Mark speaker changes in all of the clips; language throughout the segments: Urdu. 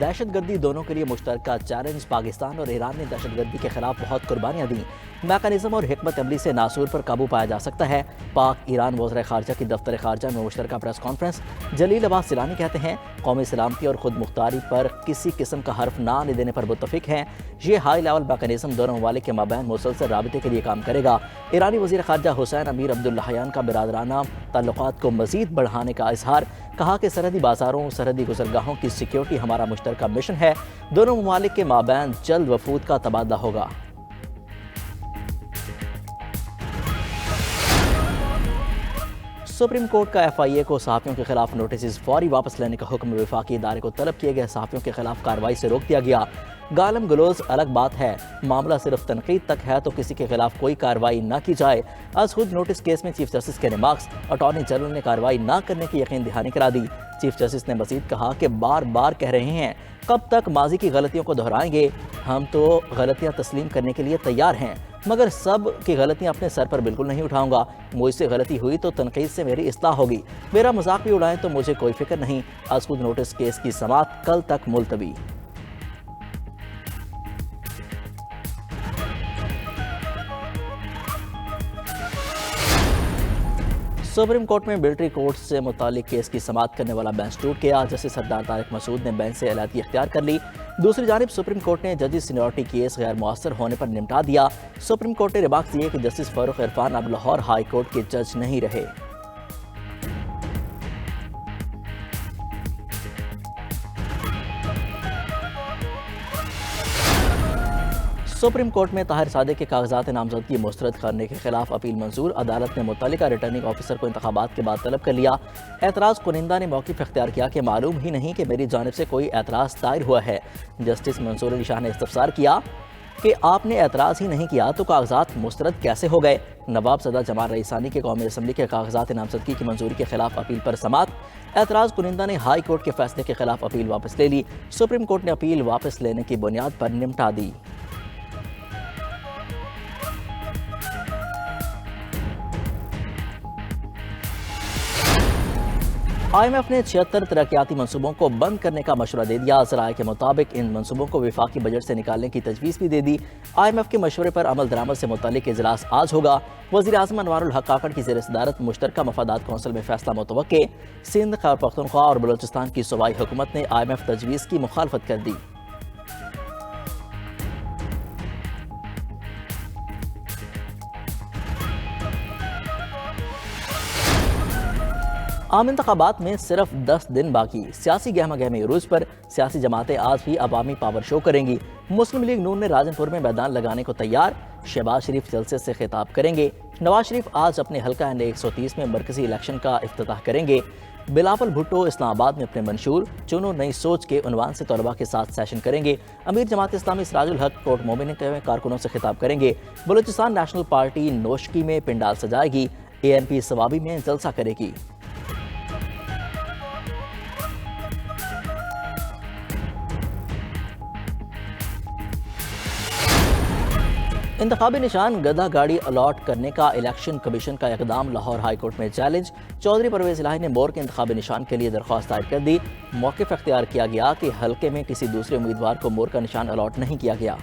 Speaker 1: دہشت گردی دونوں کے لیے مشترکہ چیلنج۔ پاکستان اور ایران نے دہشت گردی کے خلاف بہت قربانیاں دیں۔ میکانزم اور حکمت عملی سے ناسور پر قابو پایا جا سکتا ہے۔ پاک ایران وزراء خارجہ کی دفتر خارجہ میں مشترکہ پریس کانفرنس۔ جلیل عباس سیلانی کہتے ہیں قومی سلامتی اور خود مختاری پر کسی قسم کا حرف نہ آنے دینے پر متفق ہیں۔ یہ ہائی لیول میکانزم دونوں ممالک کے مابین مسلسل رابطے کے لیے کام کرے گا۔ ایرانی وزیر خارجہ حسین امیر عبداللہیان کا برادرانہ تعلقات کو مزید بڑھانے کا اظہار۔ کہا کہ سرحدی بازاروں، سرحدی گزرگاہوں کی سیکیورٹی ہمارا مشترکہ مشن ہے۔ دونوں ممالک کے مابین جلد وفود کا تبادلہ ہوگا۔ سپریم کورٹ کا ایف آئی اے کو صحافیوں کے خلاف نوٹسز فوری واپس لینے کا حکم وفاقی ادارے کو طلب کیے گئے۔ صحافیوں کے خلاف کارروائی سے روک دیا گیا۔ گالم گلوز الگ بات ہے، معاملہ صرف تنقید تک ہے تو کسی کے خلاف کوئی کارروائی نہ کی جائے۔ از خود نوٹس کیس میں چیف جسٹس کے ریمارکس، اٹارنی جنرل نے کارروائی نہ کرنے کی یقین دہانی کرا دی۔ چیف جسٹس نے مزید کہا کہ بار بار کہہ رہے ہیں کب تک ماضی کی غلطیوں کو دہرائیں گے، ہم تو غلطیاں تسلیم کرنے کے لیے تیار ہیں، مگر سب کی غلطیاں اپنے سر پر بالکل نہیں اٹھاؤں گا۔ مجھ سے غلطی ہوئی تو تنقید سے میری اصلاح ہوگی، میرا مذاق بھی اڑائیں تو مجھے کوئی فکر نہیں۔ از خود نوٹس کیس کی سماعت کل تک ملتوی۔ سپریم کورٹ میں ملٹری کورٹ سے متعلق کیس کی سماعت کرنے والا بینچ ٹوٹ گیا۔ جسٹس سردار طارق مسعود نے بینچ سے علیحدگی اختیار کر لی۔ دوسری جانب سپریم کورٹ نے ججی سینیورٹی کیس غیر مؤثر ہونے پر نمٹا دیا۔ سپریم کورٹ نے ریمارکس دیے کہ جسٹس فاروق عرفان اب لاہور ہائی کورٹ کے جج نہیں رہے۔ سپریم کورٹ میں طاہر صادق کے کاغذات نامزدگی مسترد کرنے کے خلاف اپیل منظور۔ عدالت نے متعلقہ ریٹرننگ آفیسر کو انتخابات کے بعد طلب کر لیا۔ اعتراض کنندہ نے موقف اختیار کیا کہ معلوم ہی نہیں کہ میری جانب سے کوئی اعتراض دائر ہوا ہے۔ جسٹس منصور علی شاہ نے استفسار کیا کہ آپ نے اعتراض ہی نہیں کیا تو کاغذات مسترد کیسے ہو گئے؟ نواب زدہ جمال رئیسانی کے قومی اسمبلی کے کاغذات نامزدگی کی منظوری کے خلاف اپیل پر سماعت۔ اعتراض کنندہ نے ہائی کورٹ کے فیصلے کے خلاف اپیل واپس لے لی۔ سپریم کورٹ نے اپیل واپس لینے کی بنیاد پر نمٹا دی۔ آئی ایم ایف نے 76 ترقیاتی منصوبوں کو بند کرنے کا مشورہ دے دیا۔ ذرائع کے مطابق ان منصوبوں کو وفاقی بجٹ سے نکالنے کی تجویز بھی دے دی۔ آئی ایم ایف کے مشورے پر عمل درآمد سے متعلق اجلاس آج ہوگا۔ وزیر اعظم انوار الحق کاکڑ کی زیر صدارت مشترکہ مفادات کونسل میں فیصلہ متوقع۔ سندھ، خیبر پختونخوا اور بلوچستان کی صوبائی حکومت نے آئی ایم ایف تجویز کی مخالفت کر دی۔ عام انتخابات میں صرف 10 دن باقی۔ سیاسی گہمہ گہمی عروج پر سیاسی جماعتیں آج بھی عوامی پاور شو کریں گی۔ مسلم لیگ نون نے راجن پور میں میدان لگانے کو تیار۔ شہباز شریف جلسے سے خطاب کریں گے۔ نواز شریف آج اپنے حلقہ N130 میں مرکزی الیکشن کا افتتاح کریں گے۔ بلاول بھٹو اسلام آباد میں اپنے منشور چنو نئی سوچ کے عنوان سے طلباء کے ساتھ سیشن کریں گے۔ امیر جماعت اسلامی سراج الحق کوٹ مومن کے کارکنوں سے خطاب کریں گے۔ بلوچستان نیشنل پارٹی نوشکی میں پنڈال سجائے گی۔ ANP ثوابی میں جلسہ کرے گی۔ انتخابی نشان گدھا گاڑی الاٹ کرنے کا الیکشن کمیشن کا اقدام لاہور ہائی کورٹ میں چیلنج۔ چودھری پرویز الہی نے مور کے انتخابی نشان کے لیے درخواست دائر کر دی۔ موقف اختیار کیا گیا کہ حلقے میں کسی دوسرے امیدوار کو مور کا نشان الاٹ نہیں کیا گیا۔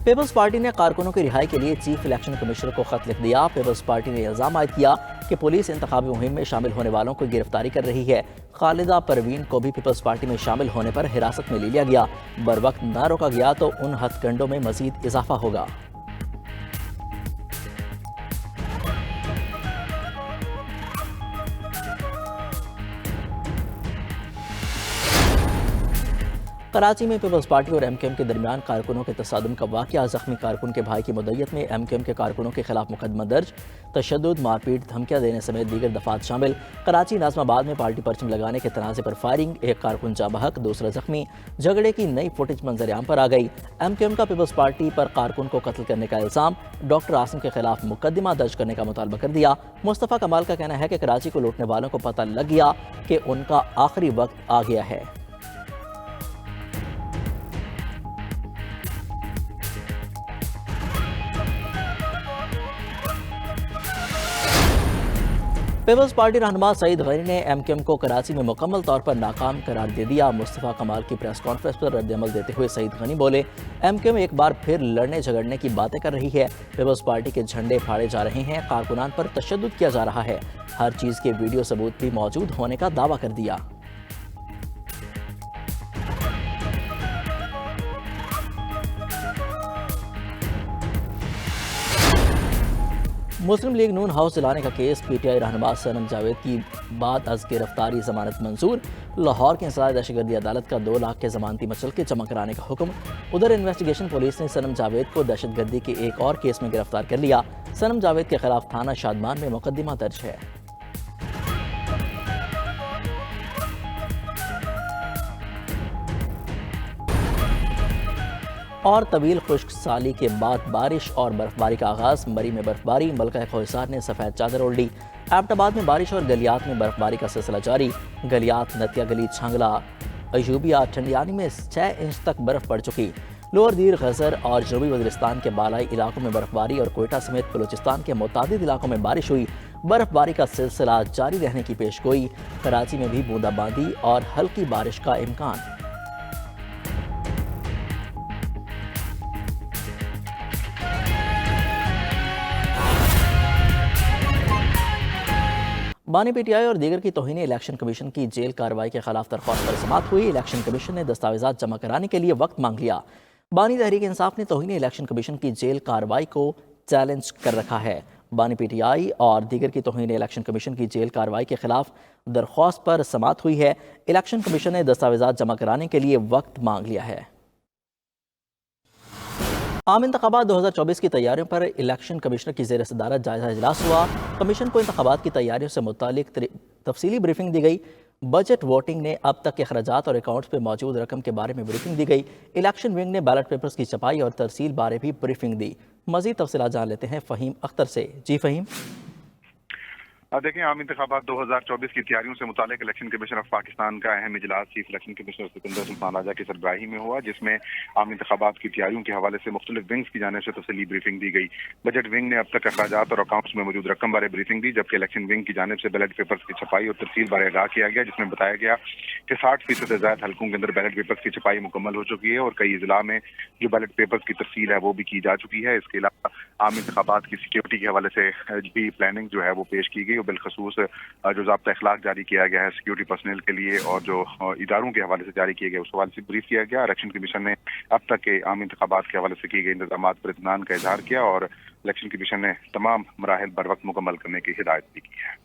Speaker 1: پیپلز پارٹی نے کارکنوں کی رہائی کے لیے چیف الیکشن کمشنر کو خط لکھ دیا۔ پیپلز پارٹی نے الزام عائد کیا کہ پولیس انتخابی مہم میں شامل ہونے والوں کو گرفتاری کر رہی ہے۔ خالدہ پروین کو بھی پیپلز پارٹی میں شامل ہونے پر حراست میں لے لیا گیا۔ بروقت نہ روکا گیا تو ان ہتھ کنڈوں میں مزید اضافہ ہوگا۔ کراچی میں پیپلز پارٹی اور ایم کیو ایم کے درمیان کارکنوں کے تصادم کا واقعہ۔ زخمی کارکن کے بھائی کی مدعیت میں ایم کیو ایم کے کارکنوں کے خلاف مقدمہ درج۔ تشدد، مار پیٹ، دھمکیاں دینے سمیت دیگر دفعات شامل۔ کراچی ناظم آباد میں پارٹی پرچم لگانے کے تنازع پر فائرنگ، ایک کارکن جاں بحق، دوسرا زخمی۔ جھگڑے کی نئی فوٹیج منظر عام پر آ گئی۔ ایم کیو ایم کا پیپلز پارٹی پر کارکن کو قتل کرنے کا الزام، ڈاکٹر عاصم کے خلاف مقدمہ درج کرنے کا مطالبہ کر دیا۔ مصطفیٰ کمال کا کہنا ہے کہ کراچی کو لوٹنے والوں کو پتہ لگ گیا کہ ان کا آخری وقت آ گیا ہے۔ پیپلز پارٹی رہنما سعید غنی نے ایم کیو ایم کو کراچی میں مکمل طور پر ناکام قرار دے دیا۔ مصطفیٰ کمال کی پریس کانفرنس پر رد عمل دیتے ہوئے سعید غنی بولے، ایم کیو ایم ایک بار پھر لڑنے جھگڑنے کی باتیں کر رہی ہے۔ پیپلز پارٹی کے جھنڈے پھاڑے جا رہے ہیں، کارکنان پر تشدد کیا جا رہا ہے، ہر چیز کے ویڈیو ثبوت بھی موجود ہونے کا دعویٰ کر دیا۔ مسلم لیگ نون ہاؤس جلانے کا کیس، پی ٹی آئی رہنما صنم جاوید کی بعد از گرفتاری ضمانت منظور۔ لاہور کی انسداد دہشت گردی عدالت کا 2 لاکھ کے ضمانتی مچلقے جمع کرانے کا حکم۔ ادھر انویسٹیگیشن پولیس نے صنم جاوید کو دہشت گردی کے ایک اور کیس میں گرفتار کر لیا۔ صنم جاوید کے خلاف تھانہ شادمان میں مقدمہ درج ہے۔ اور طویل خشک سالی کے بعد بارش اور برف باری کا آغاز، مری میں برف باری، ملکہ کوہسار نے سفید چادر اوڑھ لی۔ ایبٹ آباد میں بارش اور گلیات میں برف باری کا سلسلہ جاری، گلیات نتیا گلی، چھانگلہ، ایوبیہ، ٹھنڈیانی میں 6 انچ تک برف پڑ چکی۔ لوور دیر، غزر اور جنوبی وزیرستان کے بالائی علاقوں میں برف باری اور کوئٹہ سمیت بلوچستان کے متعدد علاقوں میں بارش ہوئی۔ برف باری کا سلسلہ جاری رہنے کی پیش گوئی، کراچی میں بھی بوندا باندی اور ہلکی بارش کا امکان۔ بانی پی ٹی آئی اور دیگر کی توہین الیکشن کمیشن کی جیل کارروائی کے خلاف درخواست پر سماعت ہوئی۔ الیکشن کمیشن نے دستاویزات جمع کرانے کے لیے وقت مانگ لیا۔ بانی تحریک انصاف نے توہین الیکشن کمیشن کی جیل کارروائی کو چیلنج کر رکھا ہے۔ بانی پی ٹی آئی اور دیگر کی توہین الیکشن کمیشن کی جیل کارروائی کے خلاف درخواست پر سماعت ہوئی ہے۔ الیکشن کمیشن نے دستاویزات جمع کرانے کے لیے وقت مانگ لیا ہے۔ عام انتخابات 2024 کی تیاریوں پر الیکشن کمشنر کی زیر صدارت جائزہ اجلاس ہوا۔ کمیشن کو انتخابات کی تیاریوں سے متعلق تفصیلی بریفنگ دی گئی۔ بجٹ ووٹنگ نے اب تک کے اخراجات اور اکاؤنٹس پہ موجود رقم کے بارے میں بریفنگ دی گئی۔ الیکشن ونگ نے بیلٹ پیپرز کی چھپائی اور ترسیل بارے بھی بریفنگ دی۔ مزید تفصیلات جان لیتے ہیں فہیم اختر سے۔ جی فہیم۔
Speaker 2: دیکھیں، عام انتخابات 2024 کی تیاریوں سے متعلق الیکشن کمیشن آف پاکستان کا اہم اجلاس چیف الیکشن کمشنر سکندر سلطان راجہ کی سربراہی میں ہوا، جس میں عام انتخابات کی تیاریوں کے حوالے سے مختلف ونگز کی جانب سے تفصیلی بریفنگ دی گئی۔ بجٹ ونگ نے اب تک اخراجات اور اکاؤنٹس میں موجود رقم بارے بریفنگ دی، جبکہ الیکشن ونگ کی جانب سے بیلٹ پیپرز کی چھپائی اور ترسیل بارے آگاہ کیا گیا، جس میں بتایا گیا کہ 60% سے زائد حلقوں کے اندر بیلٹ پیپرز کی چھپائی مکمل ہو چکی ہے اور کئی اضلاع میں جو بیلٹ پیپرز کی ترسیل ہے وہ بھی کی جا چکی ہے۔ اس کے علاوہ عام انتخابات کی سیکیورٹی کے حوالے سے بھی پلاننگ جو ہے وہ پیش کی گئی اور بالخصوص جو ضابطہ اخلاق جاری کیا گیا ہے سیکیورٹی پرسنل کے لیے اور جو اداروں کے حوالے سے جاری کیے گئے اس حوالے سے بریف کیا گیا۔ الیکشن کمیشن نے اب تک کے عام انتخابات کے حوالے سے کیے گئے انتظامات پر اطمینان کا اظہار کیا اور الیکشن کمیشن نے تمام مراحل بر وقت مکمل کرنے کی ہدایت بھی کی ہے۔